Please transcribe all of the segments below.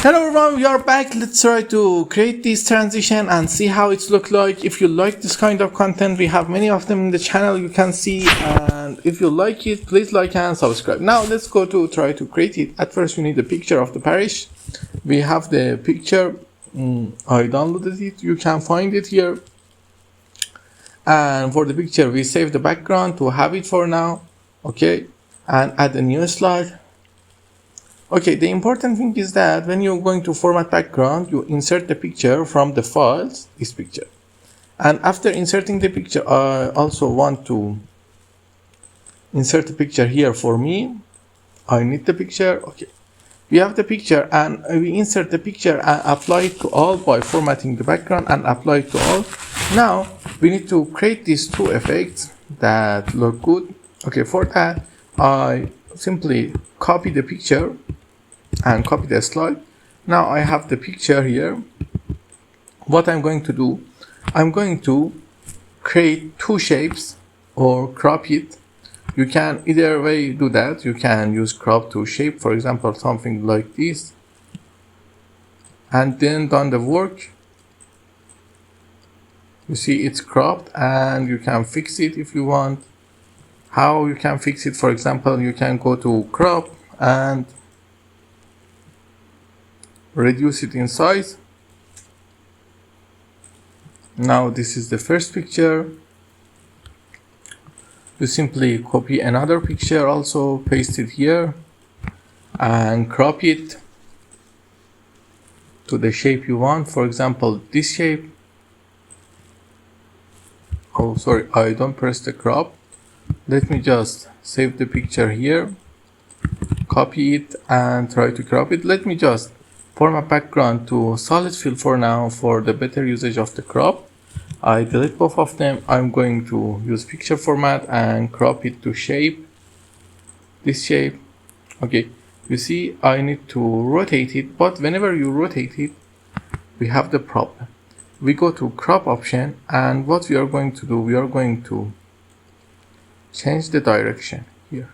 Hello everyone, we are back. Let's try to create this transition and see how it's look like. If you like this kind of content, we have many of them in the channel, you can see, and if you like it, please like and subscribe. Now let's go to try to create it. At first we need a picture of the parish. We have the picture. I downloaded it, you can find it here. And for the picture we save the background to have it for now. Okay, and add a new slide. Okay, the important thing is that when you're going to format background, you insert the picture from the files, this picture. And after inserting the picture, I also want to insert the picture here for me. I need the picture. Okay, we have the picture and we insert the picture and apply it to all by formatting the background and apply it to all. Now we need to create these two effects that look good. Okay, for that I simply copy the picture and copy the slide. Now I have the picture here. What I'm going to do, I'm going to create two shapes or crop it. You can either way do that. You can use crop to shape, for example, something like this, and then done the work. You see it's cropped and you can fix it if you want. How you can fix it, for example, you can go to crop and reduce it in size. Now this is the first picture. You simply copy another picture, also paste it here and crop it to the shape you want. For example, this shape. Oh, sorry, I don't press the crop. Let me just save the picture here, copy it and try to crop it. Let me just format background to solid fill for now for the better usage of the crop. I delete both of them. I'm going to use picture format and crop it to shape, this shape. Okay, you see I need to rotate it, but whenever you rotate it we have the problem. We go to crop option and what we are going to do, we are going to change the direction here.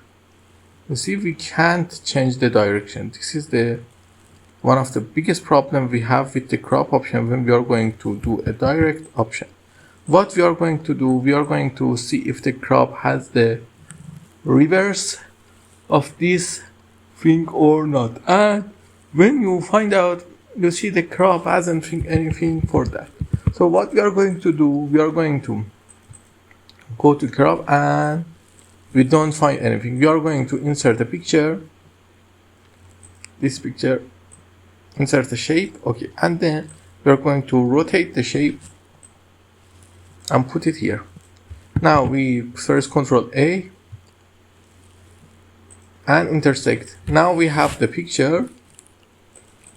You see we can't change the direction. This is the one of the biggest problem we have with the crop option when we are going to do a direct option. What we are going to do, we are going to see if the crop has the reverse of this thing or not. And when you find out, you see the crop hasn't anything for that. So what we are going to do, we are going to go to crop and we don't find anything. We are going to insert a picture, this picture, insert the shape. Okay, and then we are going to rotate the shape and put it here. Now we first Control A and intersect. Now we have the picture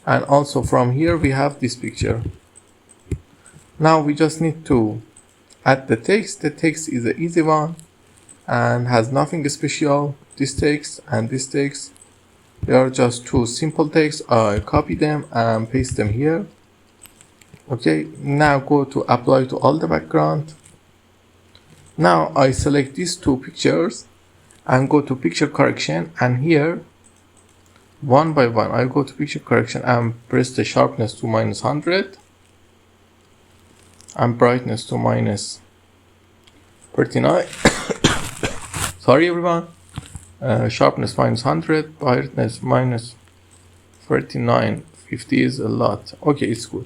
and also from here we have this picture. Now we just need to add the text. The text is an easy one and has nothing special. This text and this text, they are just two simple texts. I copy them and paste them here. Okay, now go to apply to all the background. Now I select these two pictures and go to picture correction, and here one by one I go to picture correction and press the sharpness to -100 and brightness to -39. Sorry everyone. Sharpness -100, brightness -39. 50 is a lot. Okay, it's good.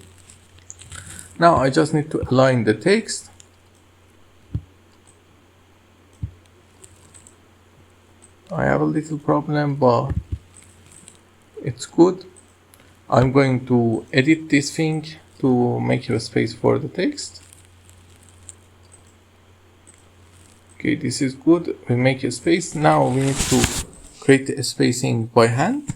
Now I just need to align the text. I have a little problem, but it's good. I'm going to edit this thing to make a space for the text. Okay, this is good. We make a space. Now we need to create a spacing by hand.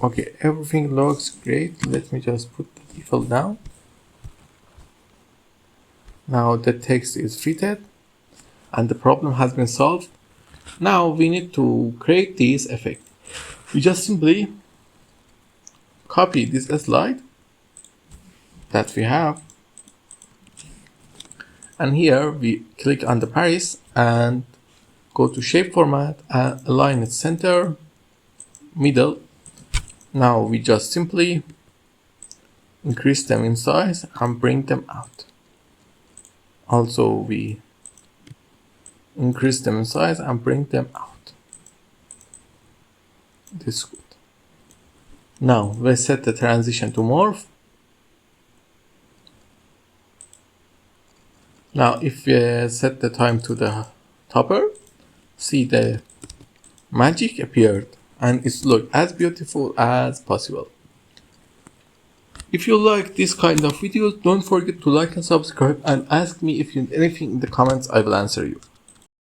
Okay, everything looks great. Let me just put the default down. Now the text is fitted and the problem has been solved. Now we need to create this effect. We just simply copy this slide that we have, and here we click on the Paris and go to shape format and align it center, middle, Now we just simply increase them in size and bring them out. Also we increase them in size and bring them out. This is good. Now let's set the transition to morph. Now if we set the time to the topper, see the magic appeared and it's look as beautiful as possible. If you like this kind of videos, don't forget to like and subscribe and ask me if you need anything in the comments. I will answer you.